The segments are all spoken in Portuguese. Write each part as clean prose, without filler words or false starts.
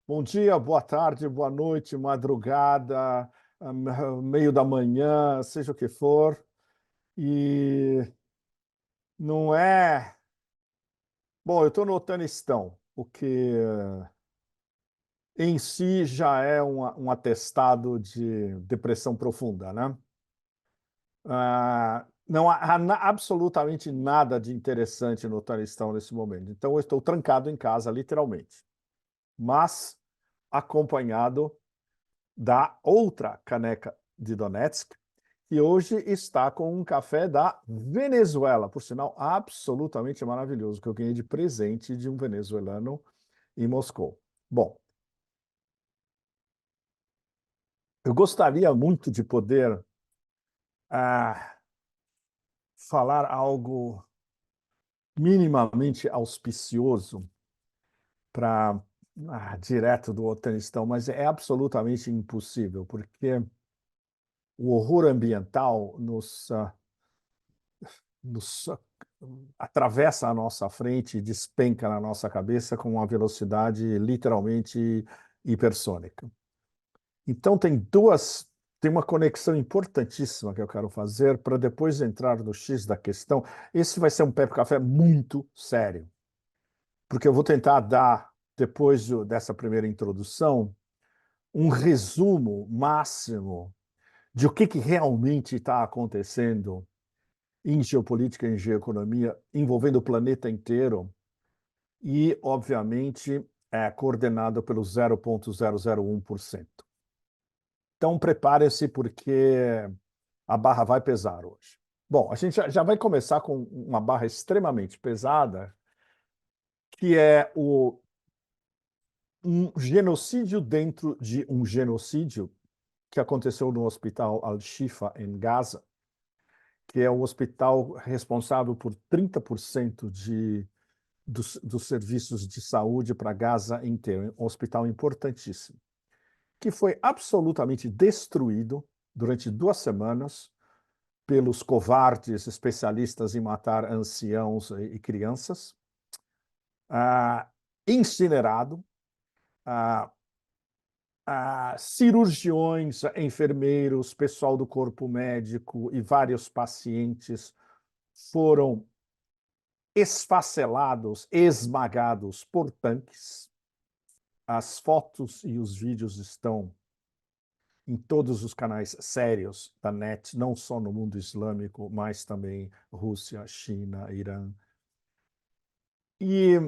Bom dia, boa tarde, boa noite, madrugada, meio da manhã, seja o que for. E não é. Bom, eu estou no Afeganistão, o que em si já é um atestado de depressão profunda, né? Não há absolutamente nada de interessante no Afeganistão nesse momento. Então, eu estou trancado em casa, literalmente, mas acompanhado da outra caneca de Donetsk, que hoje está com um café da Venezuela, por sinal absolutamente maravilhoso, que eu ganhei de presente de um venezuelano em Moscou. Bom, eu gostaria muito de poder ah, falar algo minimamente auspicioso para direto do Afeganistão, mas é absolutamente impossível, porque o horror ambiental nos atravessa a nossa frente e despenca na nossa cabeça com uma velocidade literalmente hipersônica. Então tem uma conexão importantíssima que eu quero fazer para depois entrar no X da questão. Esse vai ser um Pepe Café muito sério, porque eu vou tentar dar, depois dessa primeira introdução, um resumo máximo de o que realmente está acontecendo em geopolítica e em geoeconomia, envolvendo o planeta inteiro e, obviamente, é coordenado pelo 0,001%. Então, prepare-se, porque a barra vai pesar hoje. Bom, a gente já vai começar com uma barra extremamente pesada, que é um genocídio dentro de um genocídio que aconteceu no Hospital Al-Shifa, em Gaza, que é o hospital responsável por 30% dos serviços de saúde para Gaza inteiro, um hospital importantíssimo, que foi absolutamente destruído durante 2 semanas pelos covardes especialistas em matar anciãos e crianças, incinerado, ah, cirurgiões, enfermeiros, pessoal do corpo médico e vários pacientes foram esfacelados, esmagados por tanques. As fotos e os vídeos estão em todos os canais sérios da net, não só no mundo islâmico, mas também Rússia, China, Irã. E,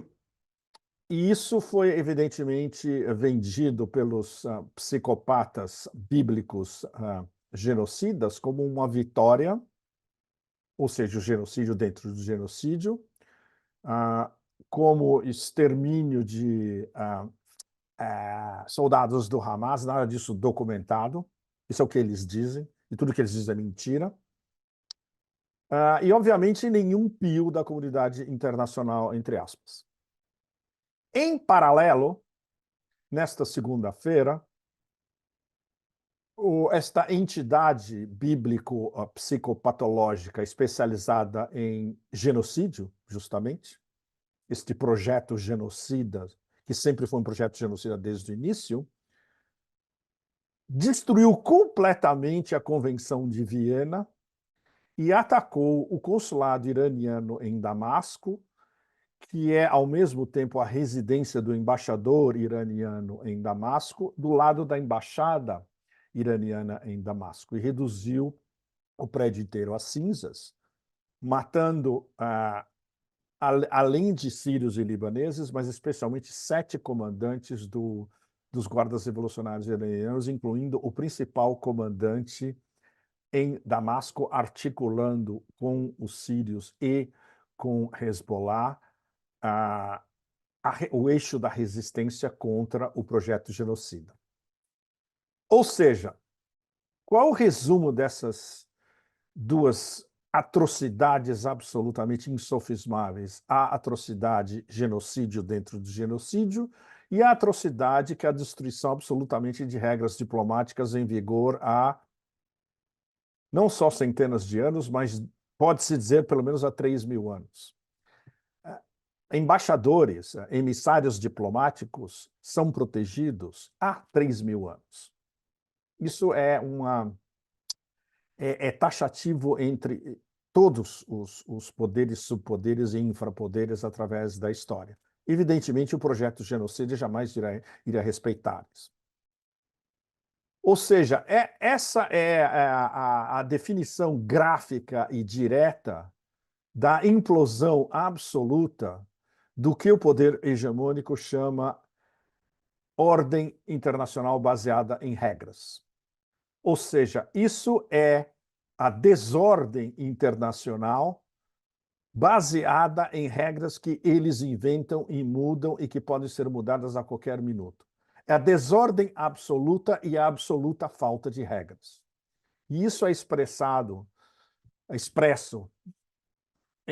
e isso foi evidentemente vendido pelos psicopatas bíblicos genocidas como uma vitória, ou seja, o genocídio dentro do genocídio, uh, como extermínio de soldados do Hamas, nada disso documentado. Isso é o que eles dizem, e tudo que eles dizem é mentira. E, obviamente, nenhum pio da comunidade internacional, entre aspas. Em paralelo, nesta segunda-feira, esta entidade bíblico-psicopatológica especializada em genocídio, justamente, este projeto genocida, que sempre foi um projeto genocida desde o início, destruiu completamente a Convenção de Viena e atacou o consulado iraniano em Damasco, que é, ao mesmo tempo, a residência do embaixador iraniano em Damasco, do lado da embaixada iraniana em Damasco, e reduziu o prédio inteiro a cinzas, matando, além de sírios e libaneses, mas especialmente 7 comandantes dos guardas revolucionários iranianos, incluindo o principal comandante em Damasco, articulando com os sírios e com Hezbollah o eixo da resistência contra o projeto genocida. Ou seja, qual o resumo dessas duas atrocidades absolutamente insofismáveis? A atrocidade genocídio dentro do genocídio e a atrocidade que é a destruição absolutamente de regras diplomáticas em vigor há não só centenas de anos, mas pode-se dizer pelo menos há 3.000 anos. embaixadores, emissários diplomáticos são protegidos há 3.000 anos. Isso é taxativo entre todos os poderes, subpoderes e infrapoderes através da história. Evidentemente, o projeto genocídio jamais iria respeitá-los. Ou seja, essa é a definição gráfica e direta da implosão absoluta do que o poder hegemônico chama ordem internacional baseada em regras. Ou seja, isso é a desordem internacional baseada em regras que eles inventam e mudam e que podem ser mudadas a qualquer minuto. É a desordem absoluta e a absoluta falta de regras. E isso é expresso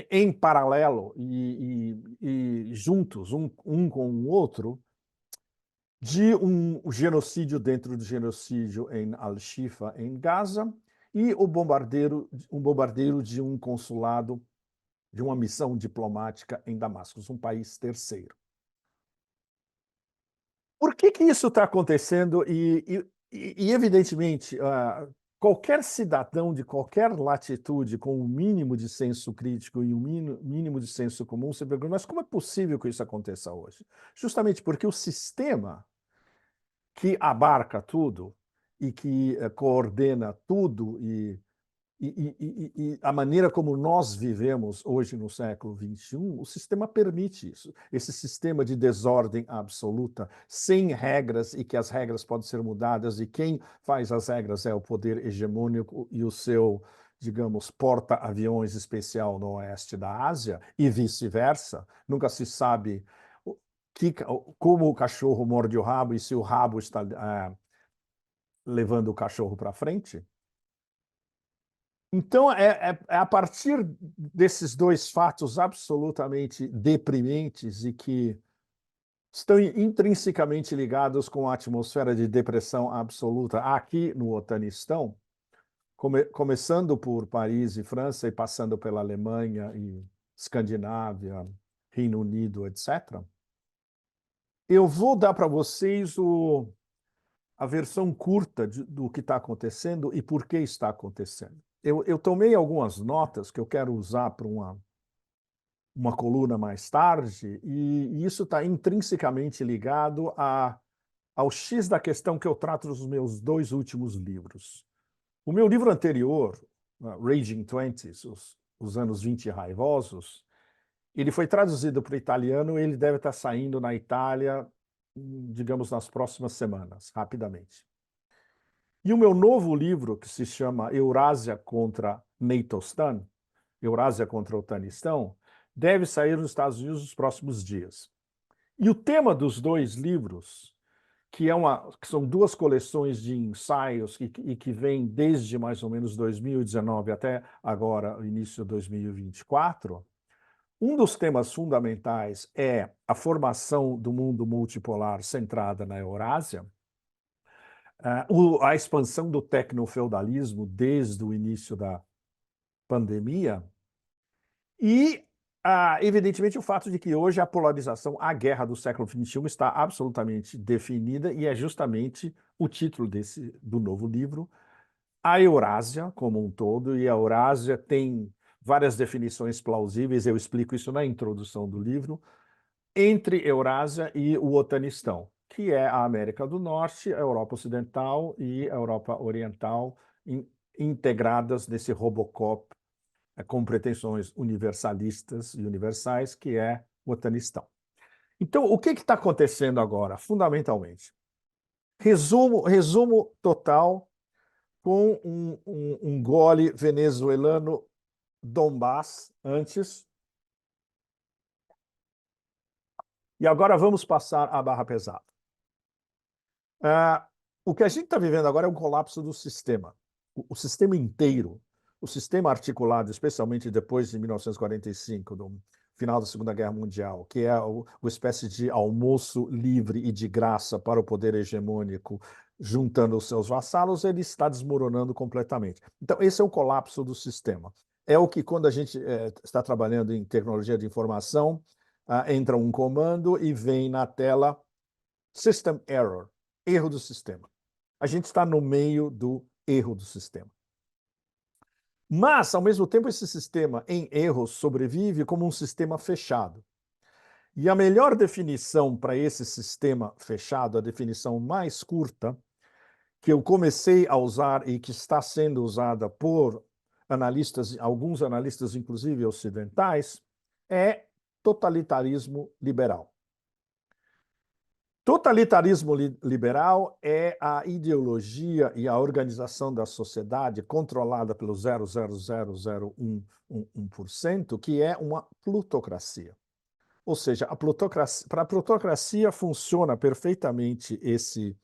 em paralelo e juntos, um com o outro, de um genocídio dentro do genocídio em Al-Shifa, em Gaza, e um bombardeio de um consulado, de uma missão diplomática em Damasco, um país terceiro. Por que isso está acontecendo? Evidentemente, qualquer cidadão de qualquer latitude, com um mínimo de senso crítico e um mínimo de senso comum, se pergunta, mas como é possível que isso aconteça hoje? Justamente porque o sistema que abarca tudo e que coordena tudo e a maneira como nós vivemos hoje no século XXI, o sistema permite isso. Esse sistema de desordem absoluta, sem regras e que as regras podem ser mudadas e quem faz as regras é o poder hegemônico e o seu, digamos, porta-aviões especial no oeste da Ásia e vice-versa. Nunca se sabe como o cachorro morde o rabo e se o rabo está levando o cachorro para frente. Então, é a partir desses dois fatos absolutamente deprimentes e que estão intrinsecamente ligados com a atmosfera de depressão absoluta aqui no Otanistão, começando por Paris e França e passando pela Alemanha e Escandinávia, Reino Unido, etc. Eu vou dar para vocês a versão curta do que está acontecendo e por que está acontecendo. Eu tomei algumas notas que eu quero usar para uma coluna mais tarde, e isso está intrinsecamente ligado ao X da questão que eu trato nos meus 2 últimos livros. O meu livro anterior, Raging Twenties, os anos 20 raivosos, ele foi traduzido para o italiano e ele deve estar saindo na Itália, digamos, nas próximas semanas, rapidamente. E o meu novo livro, que se chama Eurásia contra Neitostan, Eurásia contra o Otanistão, deve sair nos Estados Unidos nos próximos dias. E o tema dos 2 livros, que são 2 coleções de ensaios e que vêm desde mais ou menos 2019 até agora, o início de 2024, um dos temas fundamentais é a formação do mundo multipolar centrada na Eurásia, a expansão do tecnofeudalismo desde o início da pandemia e, evidentemente, o fato de que hoje a polarização, a guerra do século XXI está absolutamente definida e é justamente o título do novo livro, a Eurásia como um todo, e a Eurásia tem várias definições plausíveis, eu explico isso na introdução do livro, entre Eurásia e o Otanistão, que é a América do Norte, a Europa Ocidental e a Europa Oriental integradas nesse Robocop com pretensões universalistas e universais, que é o Otanistão. Então, o que está acontecendo agora, fundamentalmente? Resumo total com um gole venezuelano Donbass antes. E agora vamos passar à barra pesada. O que a gente está vivendo agora é um colapso do sistema. O sistema inteiro, o sistema articulado, especialmente depois de 1945, do final da Segunda Guerra Mundial, que é uma espécie de almoço livre e de graça para o poder hegemônico, juntando os seus vassalos, ele está desmoronando completamente. Então, esse é o colapso do sistema. É o que, quando a gente está trabalhando em tecnologia de informação, entra um comando e vem na tela System Error, erro do sistema. A gente está no meio do erro do sistema. Mas, ao mesmo tempo, esse sistema em erros sobrevive como um sistema fechado. E a melhor definição para esse sistema fechado, a definição mais curta, que eu comecei a usar e que está sendo usada por analistas, alguns analistas, inclusive ocidentais, é totalitarismo liberal. Totalitarismo liberal é a ideologia e a organização da sociedade controlada pelo 0,0001%, que é uma plutocracia. Ou seja, para a plutocracia funciona perfeitamente esse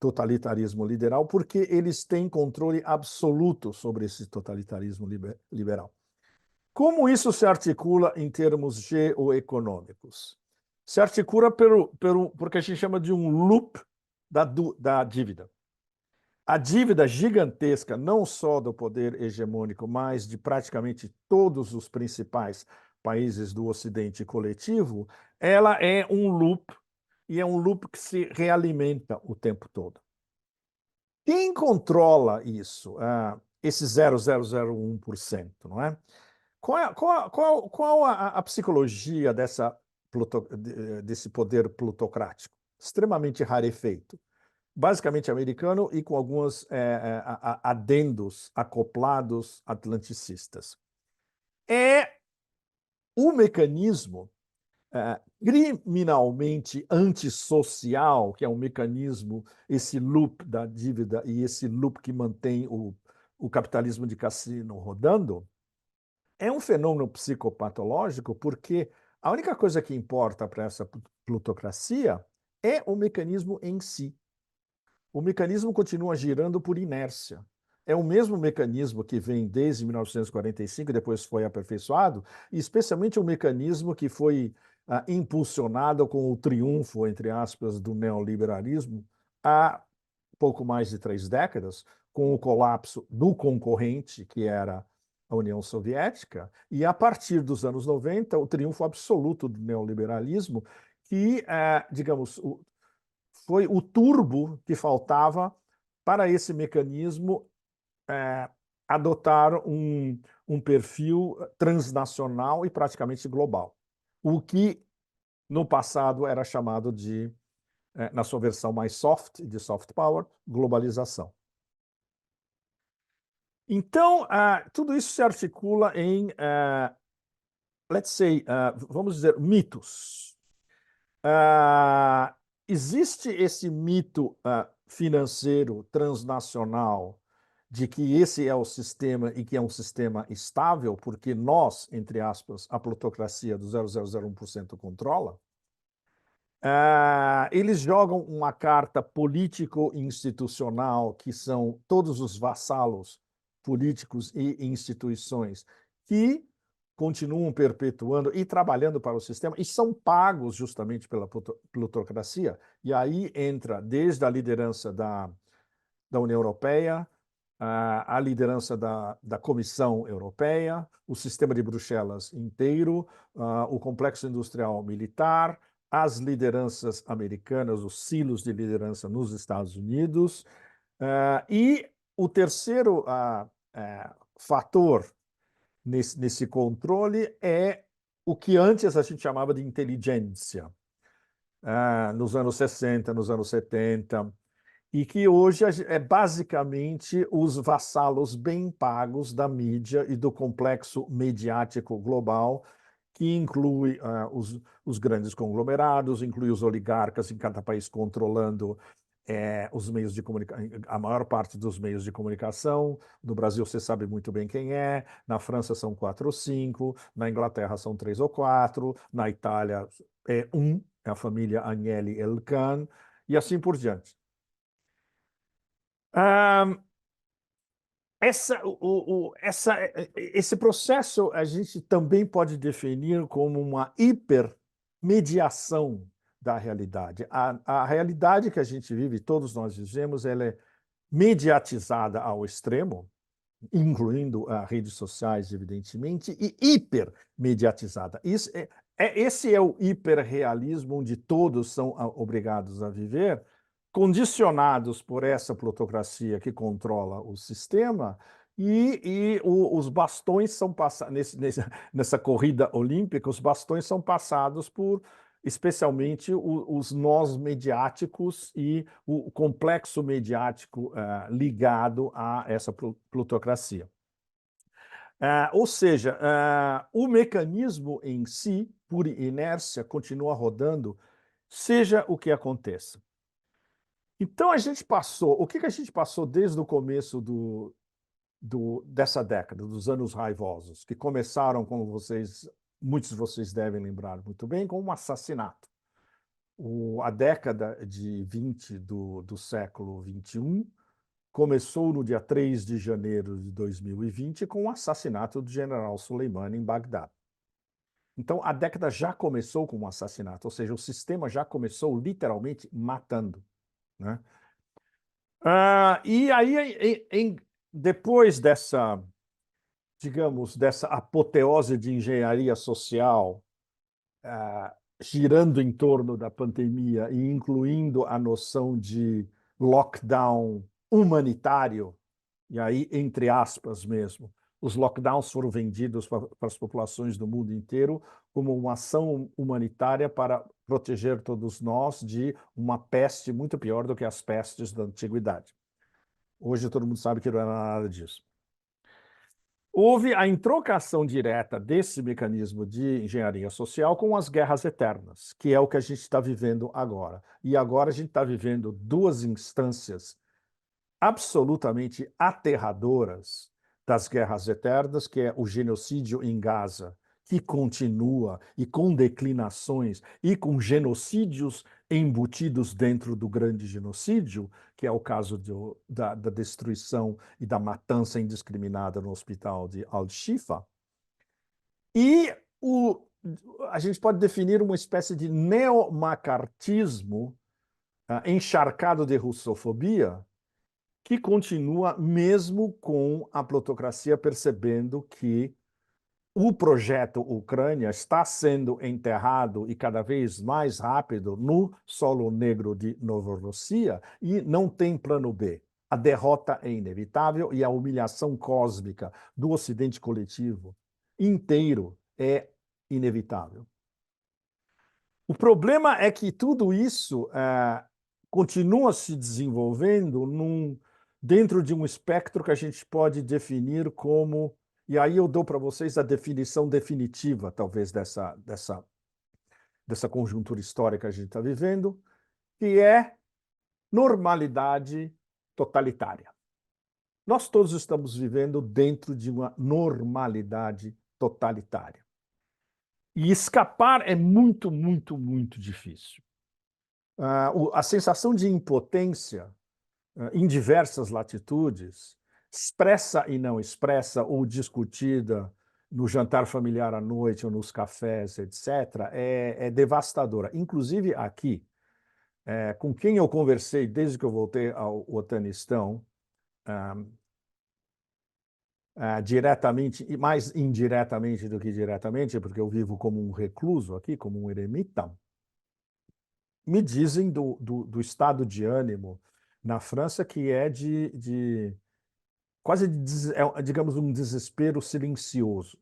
totalitarismo liberal porque eles têm controle absoluto sobre esse totalitarismo liberal. Como isso se articula em termos geoeconômicos? Se articula porque a gente chama de um loop da dívida. A dívida gigantesca, não só do poder hegemônico, mas de praticamente todos os principais países do Ocidente coletivo, ela é um loop, e é um loop que se realimenta o tempo todo. Quem controla isso? Esse 0,001%, não é? Qual a psicologia desse poder plutocrático? Extremamente rarefeito. Basicamente americano e com alguns adendos acoplados atlanticistas. É o mecanismo criminalmente antissocial, que é um mecanismo, esse loop da dívida e esse loop que mantém o capitalismo de cassino rodando, é um fenômeno psicopatológico porque a única coisa que importa para essa plutocracia é o mecanismo em si. O mecanismo continua girando por inércia. É o mesmo mecanismo que vem desde 1945 e depois foi aperfeiçoado, e especialmente um mecanismo que foi impulsionado com o triunfo, entre aspas, do neoliberalismo há pouco mais de 3 décadas, com o colapso do concorrente, que era a União Soviética, e a partir dos anos 90, o triunfo absoluto do neoliberalismo, que, digamos, foi o turbo que faltava para esse mecanismo adotar um perfil transnacional e praticamente global. O que no passado era chamado de, na sua versão mais soft, de soft power, globalização. Então, tudo isso se articula em, let's say, vamos dizer, mitos. Existe esse mito financeiro transnacional de que esse é o sistema e que é um sistema estável, porque nós, entre aspas, a plutocracia do 0,001% controla. Eles jogam uma carta político-institucional, que são todos os vassalos políticos e instituições que continuam perpetuando e trabalhando para o sistema e são pagos justamente pela plutocracia. E aí entra desde a liderança da União Europeia, a liderança da Comissão Europeia, o sistema de Bruxelas inteiro, o complexo industrial militar, as lideranças americanas, os silos de liderança nos Estados Unidos. E o terceiro fator nesse controle é o que antes a gente chamava de inteligência, nos anos 60, nos anos 70, e que hoje é basicamente os vassalos bem pagos da mídia e do complexo mediático global, que inclui os grandes conglomerados, inclui os oligarcas em cada país controlando os meios de comunicação, a maior parte dos meios de comunicação. No Brasil, você sabe muito bem quem é, na França são 4 ou 5, na Inglaterra são 3 ou 4, na Itália é a família Agnelli Elkann, e assim por diante. Esse processo a gente também pode definir como uma hipermediação da realidade. A realidade que a gente vive, todos nós vivemos, ela é mediatizada ao extremo, incluindo redes sociais, evidentemente, e hipermediatizada. Isso Esse é o hiperrealismo onde todos são obrigados a viver, condicionados por essa plutocracia que controla o sistema, os bastões são passados, nessa corrida olímpica, os bastões são passados por, especialmente, os nós mediáticos e o complexo mediático ligado a essa plutocracia. Ou seja, o mecanismo em si, por inércia, continua rodando, seja o que aconteça. Então, a gente passou, o que a gente passou desde o começo dessa década, dos anos raivosos, que começaram, como muitos de vocês devem lembrar muito bem, com um assassinato. A década de 20 do século XXI começou no dia 3 de janeiro de 2020 com o assassinato do general Soleimani em Bagdá. Então, a década já começou com um assassinato, ou seja, o sistema já começou literalmente matando, né? E aí, depois dessa, digamos, dessa apoteose de engenharia social, girando em torno da pandemia e incluindo a noção de lockdown humanitário, e aí, entre aspas mesmo, os lockdowns foram vendidos para as populações do mundo inteiro como uma ação humanitária para proteger todos nós de uma peste muito pior do que as pestes da antiguidade. Hoje todo mundo sabe que não era nada disso. Houve a introcação direta desse mecanismo de engenharia social com as guerras eternas, que é o que a gente está vivendo agora. E agora a gente está vivendo duas instâncias absolutamente aterradoras das guerras eternas, que é o genocídio em Gaza, que continua e com declinações e com genocídios embutidos dentro do grande genocídio, que é o caso da destruição e da matança indiscriminada no hospital de Al-Shifa. E a gente pode definir uma espécie de neomacartismo encharcado de russofobia, que continua mesmo com a plutocracia percebendo que o projeto Ucrânia está sendo enterrado e cada vez mais rápido no solo negro de Novorossia e não tem plano B. A derrota é inevitável e a humilhação cósmica do Ocidente coletivo inteiro é inevitável. O problema é que tudo isso continua se desenvolvendo dentro de um espectro que a gente pode definir como, e aí eu dou para vocês a definição definitiva, talvez, dessa conjuntura histórica que a gente está vivendo, que é normalidade totalitária. Nós todos estamos vivendo dentro de uma normalidade totalitária. E escapar é muito, muito, muito difícil. A sensação de impotência em diversas latitudes, expressa e não expressa, ou discutida no jantar familiar à noite ou nos cafés, etc., é devastadora. Inclusive aqui, com quem eu conversei desde que eu voltei ao Otanistão, diretamente e mais indiretamente do que diretamente, porque eu vivo como um recluso aqui, como um eremita, me dizem do estado de ânimo na França que é quase, digamos, um desespero silencioso.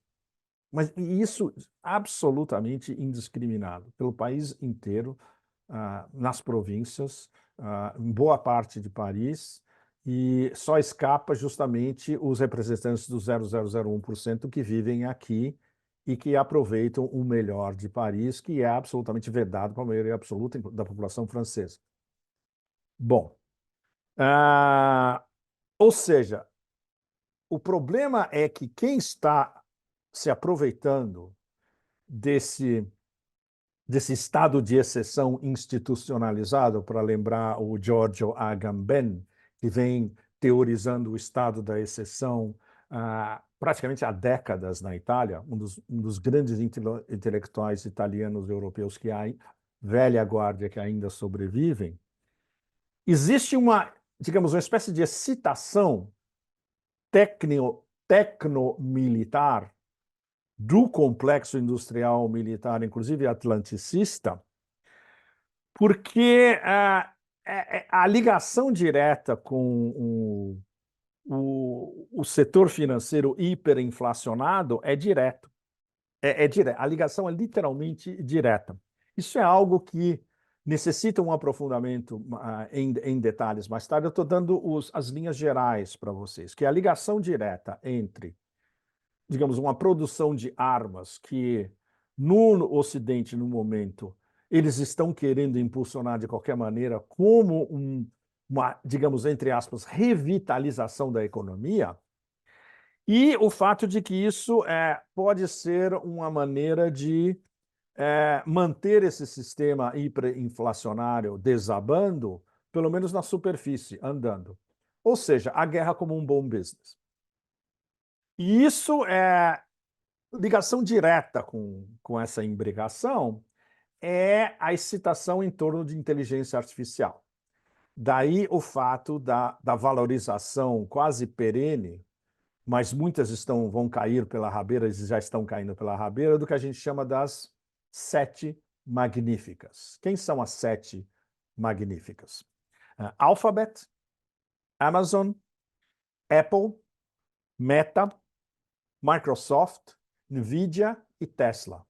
Mas isso absolutamente indiscriminado, pelo país inteiro, nas províncias, em boa parte de Paris, e só escapa justamente os representantes do 0,001% que vivem aqui e que aproveitam o melhor de Paris, que é absolutamente vedado para a maioria absoluta da população francesa. Bom, ou seja, o problema é que quem está se aproveitando desse estado de exceção institucionalizado, para lembrar o Giorgio Agamben, que vem teorizando o estado da exceção praticamente há décadas na Itália, um dos grandes intelectuais italianos e europeus que há, velha guarda que ainda sobrevivem, existe digamos, uma espécie de excitação tecno-militar do complexo industrial militar, inclusive atlanticista, porque a ligação direta com o setor financeiro hiperinflacionado é direto. A ligação é literalmente direta. Isso é algo que necessita um aprofundamento em detalhes mais tarde. Eu estou dando as linhas gerais para vocês, que é a ligação direta entre, digamos, uma produção de armas que no Ocidente, no momento, eles estão querendo impulsionar de qualquer maneira como uma, digamos, entre aspas, revitalização da economia, e o fato de que isso pode ser uma maneira de manter esse sistema hiperinflacionário desabando, pelo menos na superfície, andando. Ou seja, a guerra como um bom business. E isso é ligação direta com essa imbricação é a excitação em torno de inteligência artificial. Daí o fato da valorização quase perene, mas muitas vão cair pela rabeira, já estão caindo pela rabeira, do que a gente chama das 7 magníficas. Quem são as 7 magníficas? Alphabet, Amazon, Apple, Meta, Microsoft, Nvidia e Tesla.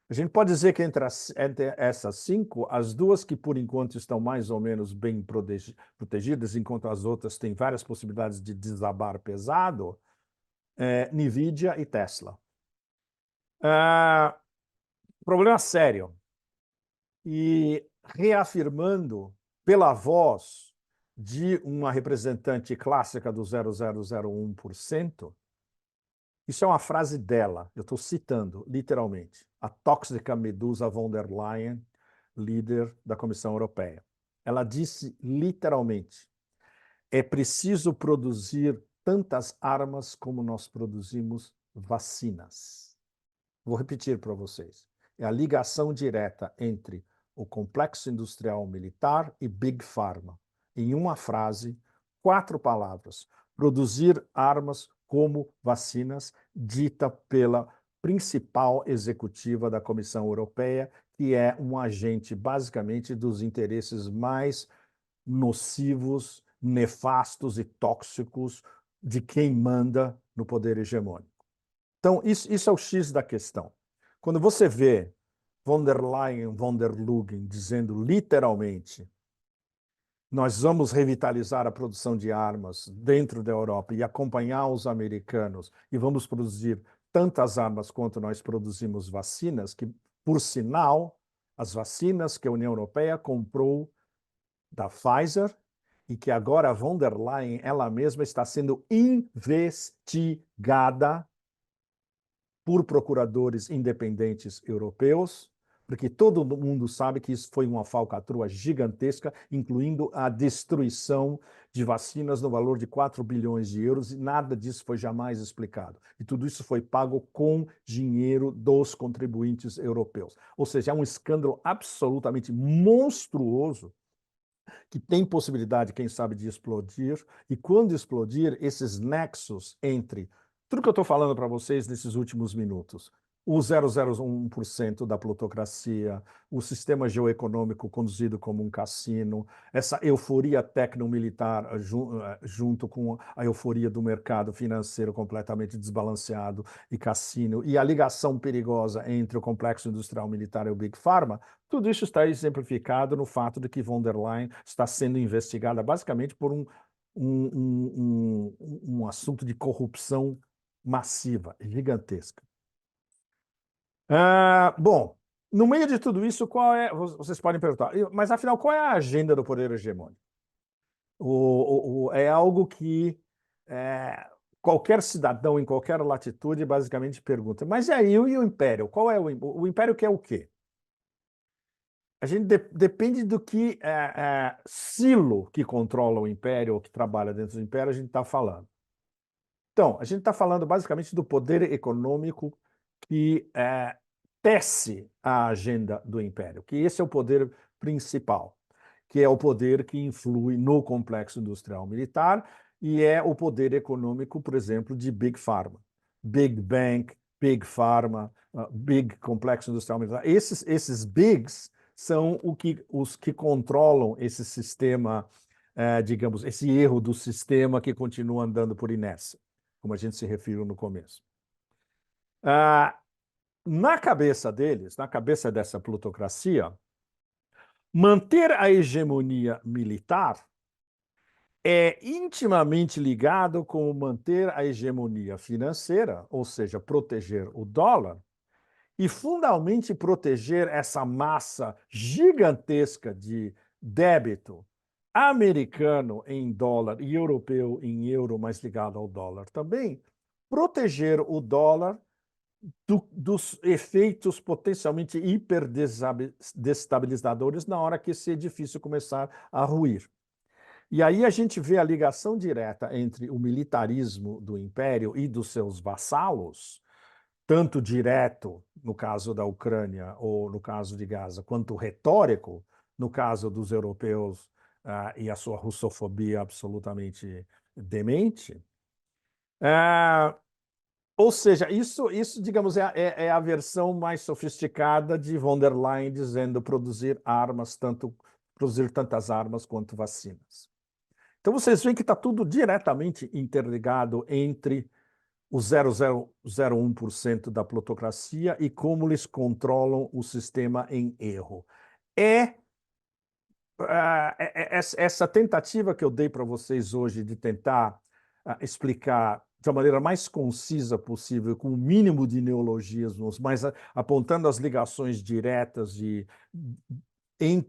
A gente pode dizer que entre essas 5, as 2 que por enquanto estão mais ou menos bem protegidas, enquanto as outras têm várias possibilidades de desabar pesado, Nvidia e Tesla. Problema sério. E reafirmando pela voz de uma representante clássica do 0,001%, isso é uma frase dela, eu estou citando literalmente, a tóxica Medusa von der Leyen, líder da Comissão Europeia. Ela disse literalmente: é preciso produzir tantas armas como nós produzimos vacinas. Vou repetir para vocês. É a ligação direta entre o complexo industrial militar e Big Pharma. Em uma frase, 4 palavras. Produzir armas como vacinas, dita pela principal executiva da Comissão Europeia, que é um agente, basicamente, dos interesses mais nocivos, nefastos e tóxicos de quem manda no poder hegemônico. Então, isso é o X da questão. Quando você vê von der Leyen, von der Leyen dizendo literalmente: nós vamos revitalizar a produção de armas dentro da Europa e acompanhar os americanos e vamos produzir tantas armas quanto nós produzimos vacinas, que, por sinal, as vacinas que a União Europeia comprou da Pfizer e que agora a von der Leyen, ela mesma, está sendo investigada por procuradores independentes europeus, porque todo mundo sabe que isso foi uma falcatrua gigantesca, incluindo a destruição de vacinas no valor de 4 bilhões de euros, e nada disso foi jamais explicado. E tudo isso foi pago com dinheiro dos contribuintes europeus. Ou seja, é um escândalo absolutamente monstruoso, que tem possibilidade, quem sabe, de explodir, e quando explodir, esses nexos entre tudo que eu estou falando para vocês nesses últimos minutos, o 0,01% da plutocracia, o sistema geoeconômico conduzido como um cassino, essa euforia tecnomilitar junto com a euforia do mercado financeiro completamente desbalanceado e cassino, e a ligação perigosa entre o complexo industrial militar e o Big Pharma, tudo isso está exemplificado no fato de que von der Leyen está sendo investigada basicamente por um assunto de corrupção massiva, gigantesca. Bom, no meio de tudo isso, vocês podem perguntar, mas afinal, qual é a agenda do poder hegemônico? É algo que qualquer cidadão em qualquer latitude basicamente pergunta, mas e aí, e o império? Qual é o império quer o quê? A gente depende do que silo que controla o império ou que trabalha dentro do império a gente está falando. Então, a gente está falando basicamente do poder econômico que tece a agenda do império, que esse é o poder principal, que é o poder que influi no complexo industrial militar e é o poder econômico, por exemplo, de Big Pharma, Big Bank, Big Pharma, Big Complexo Industrial Militar. Esses bigs são os que controlam esse sistema, digamos, esse erro do sistema que continua andando por inércia, como a gente se referiu no começo. Na cabeça deles, na cabeça dessa plutocracia, manter a hegemonia militar é intimamente ligado com manter a hegemonia financeira, ou seja, proteger o dólar, e fundamentalmente proteger essa massa gigantesca de débito americano em dólar e europeu em euro, mas ligado ao dólar também, proteger o dólar dos efeitos potencialmente hiperdestabilizadores na hora que esse edifício começar a ruir. E aí a gente vê a ligação direta entre o militarismo do império e dos seus vassalos, tanto direto, no caso da Ucrânia ou no caso de Gaza, quanto retórico, no caso dos europeus e a sua russofobia absolutamente demente. Ou seja, isso digamos, é a versão mais sofisticada de von der Leyen dizendo produzir tantas armas quanto vacinas. Então vocês veem que está tudo diretamente interligado entre o 0,001% da plutocracia e como eles controlam o sistema em erro. Essa tentativa que eu dei para vocês hoje de tentar explicar de uma maneira mais concisa possível, com o mínimo de neologismos, mas apontando as ligações diretas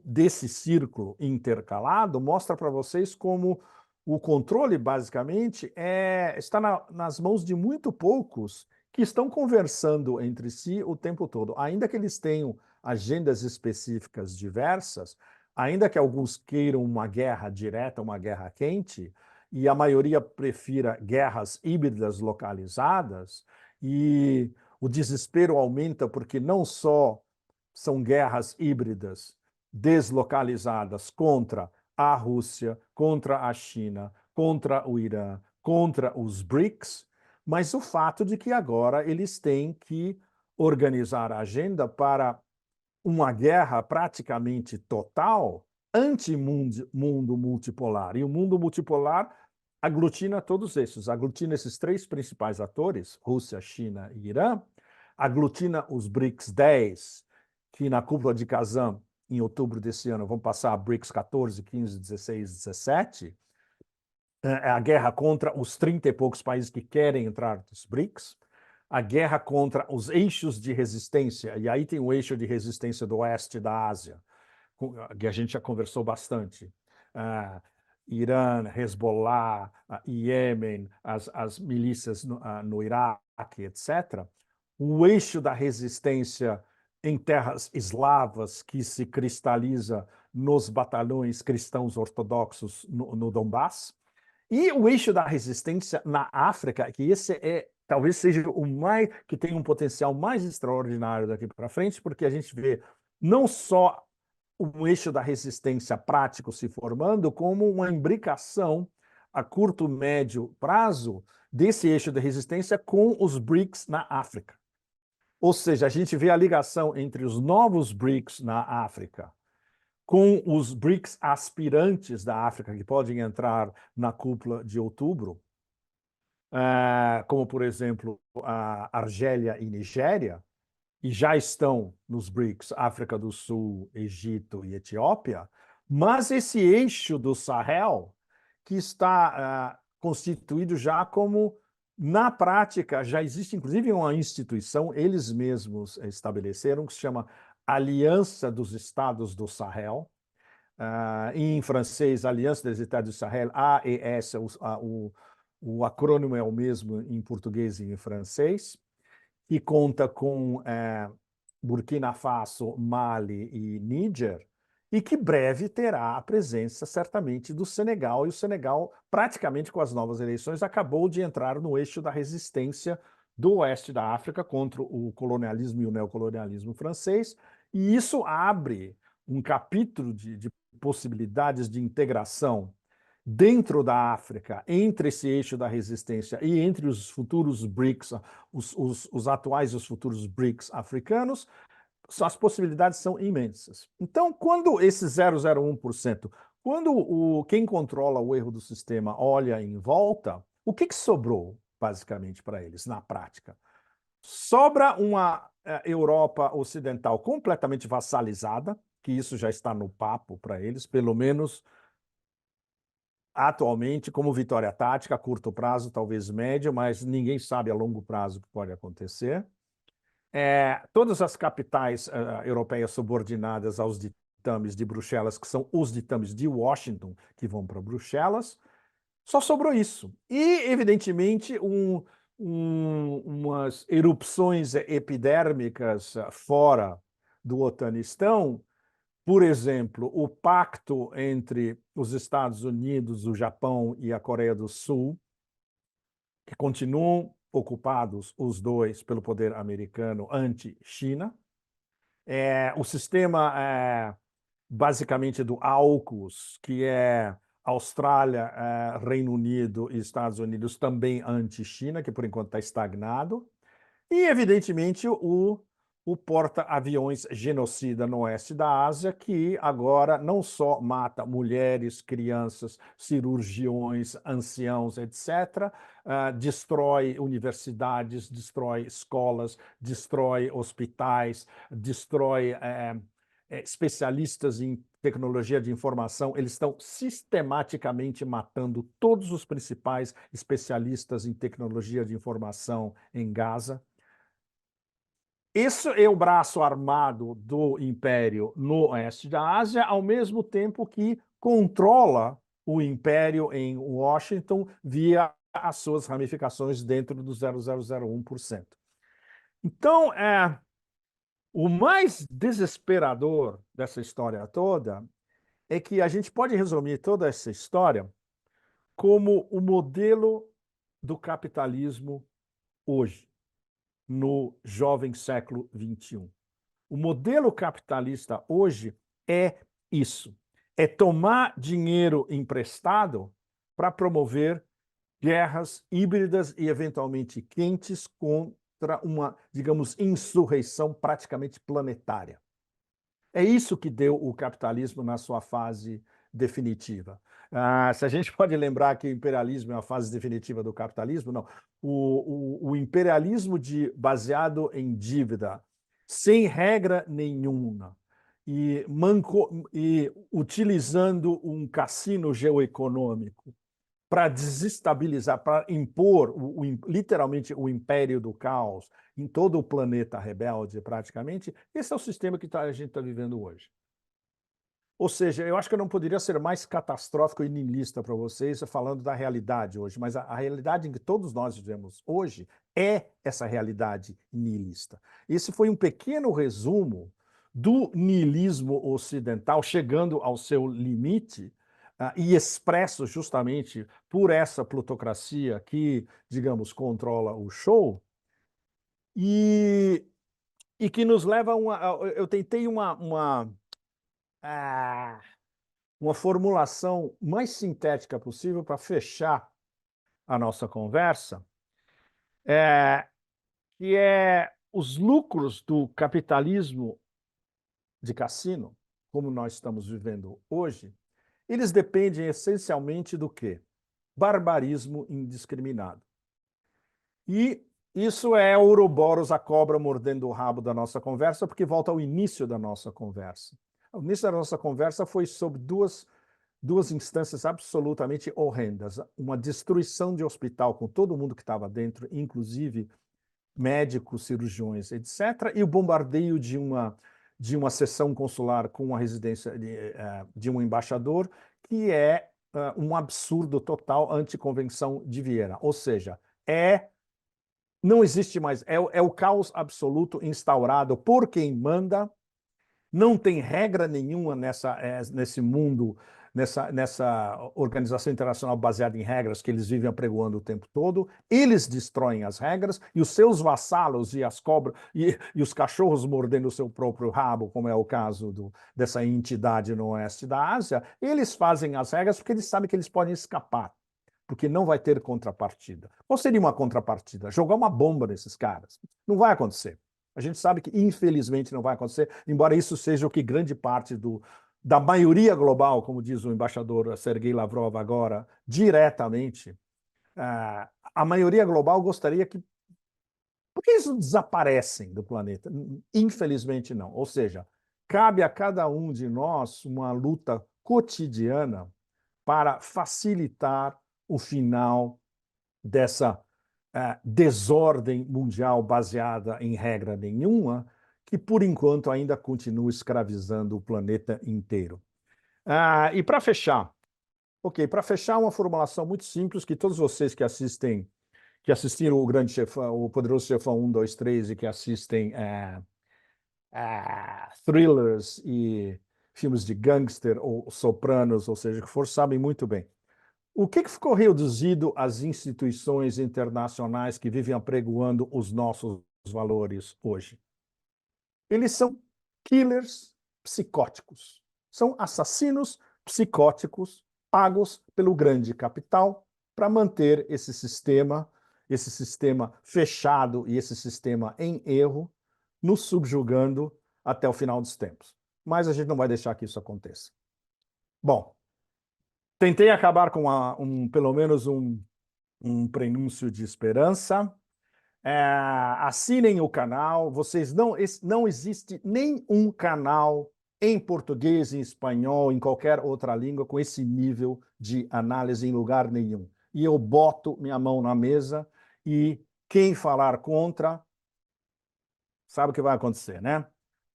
desse círculo intercalado, mostra para vocês como o controle, basicamente, está nas mãos de muito poucos que estão conversando entre si o tempo todo. Ainda que eles tenham agendas específicas diversas, ainda que alguns queiram uma guerra direta, uma guerra quente, e a maioria prefira guerras híbridas localizadas, e o desespero aumenta porque não só são guerras híbridas deslocalizadas contra a Rússia, contra a China, contra o Irã, contra os BRICS, mas o fato de que agora eles têm que organizar a agenda para uma guerra praticamente total anti-mundo multipolar. E o mundo multipolar aglutina todos esses, aglutina esses três principais atores, Rússia, China e Irã, aglutina os BRICS 10, que na cúpula de Kazan, em outubro desse ano, vão passar a BRICS 14, 15, 16, 17, a guerra contra os 30 e poucos países que querem entrar nos BRICS, a guerra contra os eixos de resistência, e aí tem o eixo de resistência do oeste da Ásia, que a gente já conversou bastante, Irã, Hezbollah, Iêmen, as milícias no Iraque, etc. O eixo da resistência em terras eslavas que se cristaliza nos batalhões cristãos ortodoxos no Donbass, e o eixo da resistência na África, que esse talvez seja o mais que tem um potencial mais extraordinário daqui para frente, porque a gente vê não só um eixo da resistência prático se formando, como uma imbricação a curto, médio prazo desse eixo da resistência com os BRICS na África. Ou seja, a gente vê a ligação entre os novos BRICS na África com os BRICS aspirantes da África, que podem entrar na cúpula de outubro, como, por exemplo, a Argélia e Nigéria, e já estão nos BRICS, África do Sul, Egito e Etiópia, mas esse eixo do Sahel, que está constituído já como, na prática, já existe inclusive uma instituição, eles mesmos estabeleceram, que se chama Aliança dos Estados do Sahel, em francês, Aliança dos Estados do Sahel, AES, o acrônimo é o mesmo em português e em francês, que conta com Burkina Faso, Mali e Níger, e que breve terá a presença, certamente, do Senegal, e o Senegal, praticamente com as novas eleições, acabou de entrar no eixo da resistência do oeste da África contra o colonialismo e o neocolonialismo francês, e isso abre um capítulo de possibilidades de integração dentro da África, entre esse eixo da resistência e entre os futuros BRICS, os atuais e os futuros BRICS africanos, as possibilidades são imensas. Então, quando esse 0,01%, quando quem controla o erro do sistema olha em volta, o que sobrou, basicamente, para eles, na prática? Sobra uma Europa Ocidental completamente vassalizada, que isso já está no papo para eles, pelo menos atualmente, como vitória tática, a curto prazo, talvez médio, mas ninguém sabe a longo prazo o que pode acontecer. Todas as capitais europeias subordinadas aos ditames de Bruxelas, que são os ditames de Washington, que vão para Bruxelas, só sobrou isso. E, evidentemente, umas erupções epidérmicas fora do Otanistão, por exemplo, o pacto entre os Estados Unidos, o Japão e a Coreia do Sul, que continuam ocupados os dois pelo poder americano anti-China. O sistema, basicamente, do AUKUS, que é Austrália, Reino Unido e Estados Unidos, também anti-China, que por enquanto está estagnado. E, evidentemente, o porta-aviões genocida no oeste da Ásia, que agora não só mata mulheres, crianças, cirurgiões, anciãos, etc., destrói universidades, destrói escolas, destrói hospitais, destrói especialistas em tecnologia de informação. Eles estão sistematicamente matando todos os principais especialistas em tecnologia de informação em Gaza. Esse é o braço armado do Império no oeste da Ásia, ao mesmo tempo que controla o Império em Washington via as suas ramificações dentro do 0,001%. Então, o mais desesperador dessa história toda é que a gente pode resumir toda essa história como o modelo do capitalismo hoje, no jovem século XXI. O modelo capitalista hoje é isso: é tomar dinheiro emprestado para promover guerras híbridas e eventualmente quentes contra uma, digamos, insurreição praticamente planetária. É isso que deu o capitalismo na sua fase definitiva. Se a gente pode lembrar que o imperialismo é a fase definitiva do capitalismo, não. O imperialismo baseado em dívida, sem regra nenhuma, e utilizando um cassino geoeconômico para desestabilizar, para impor literalmente o império do caos em todo o planeta rebelde, praticamente, esse é o sistema que a gente está vivendo hoje. Ou seja, eu acho que eu não poderia ser mais catastrófico e niilista para vocês falando da realidade hoje, mas a realidade em que todos nós vivemos hoje é essa realidade niilista. Esse foi um pequeno resumo do niilismo ocidental chegando ao seu limite, e expresso justamente por essa plutocracia que, digamos, controla o show, e que nos leva a uma... Eu tentei uma formulação mais sintética possível para fechar a nossa conversa, que é os lucros do capitalismo de cassino, como nós estamos vivendo hoje, eles dependem essencialmente do quê? Barbarismo indiscriminado. E isso é Ouroboros, a cobra mordendo o rabo da nossa conversa, porque volta ao início da nossa conversa. O início da nossa conversa foi sobre duas instâncias absolutamente horrendas. Uma destruição de hospital com todo mundo que estava dentro, inclusive médicos, cirurgiões, etc., e o bombardeio de uma sessão consular com a residência de um embaixador, que é um absurdo total anticonvenção de Viena. Ou seja, não existe mais, é o caos absoluto instaurado por quem manda, não tem regra nenhuma nesse mundo nessa organização internacional baseada em regras que eles vivem apregoando o tempo todo, eles destroem as regras e os seus vassalos e as cobras e os cachorros mordendo o seu próprio rabo, como é o caso dessa entidade no oeste da Ásia, eles fazem as regras porque eles sabem que eles podem escapar, porque não vai ter contrapartida. Qual seria uma contrapartida? Jogar uma bomba nesses caras. Não vai acontecer. A gente sabe que, infelizmente, não vai acontecer, embora isso seja o que grande parte da maioria global, como diz o embaixador Sergei Lavrov agora, diretamente, a maioria global gostaria que... Por que eles não desaparecem do planeta? Infelizmente, não. Ou seja, cabe a cada um de nós uma luta cotidiana para facilitar o final dessa desordem mundial baseada em regra nenhuma, que por enquanto ainda continua escravizando o planeta inteiro. E para fechar, para fechar uma formulação muito simples que todos vocês que assistiram o Grande Chefão, o Poderoso Chefão 1, 2, 3 e que assistem thrillers e filmes de gangster ou Sopranos, ou seja, que for, sabem muito bem. O que ficou reduzido às instituições internacionais que vivem apregoando os nossos valores hoje? Eles são killers psicóticos. São assassinos psicóticos pagos pelo grande capital para manter esse sistema fechado e esse sistema em erro, nos subjugando até o final dos tempos. Mas a gente não vai deixar que isso aconteça. Bom, tentei acabar com pelo menos um prenúncio de esperança. Assinem o canal. Não existe nenhum canal em português, em espanhol, em qualquer outra língua com esse nível de análise em lugar nenhum. E eu boto minha mão na mesa e quem falar contra sabe o que vai acontecer, né?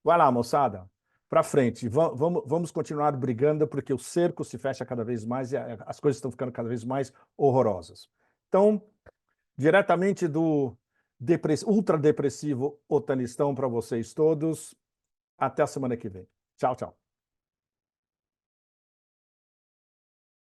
Vai lá, moçada. Para frente, vamos continuar brigando porque o cerco se fecha cada vez mais e as coisas estão ficando cada vez mais horrorosas. Então, diretamente do ultradepressivo Otanistão para vocês todos, até a semana que vem. Tchau, tchau.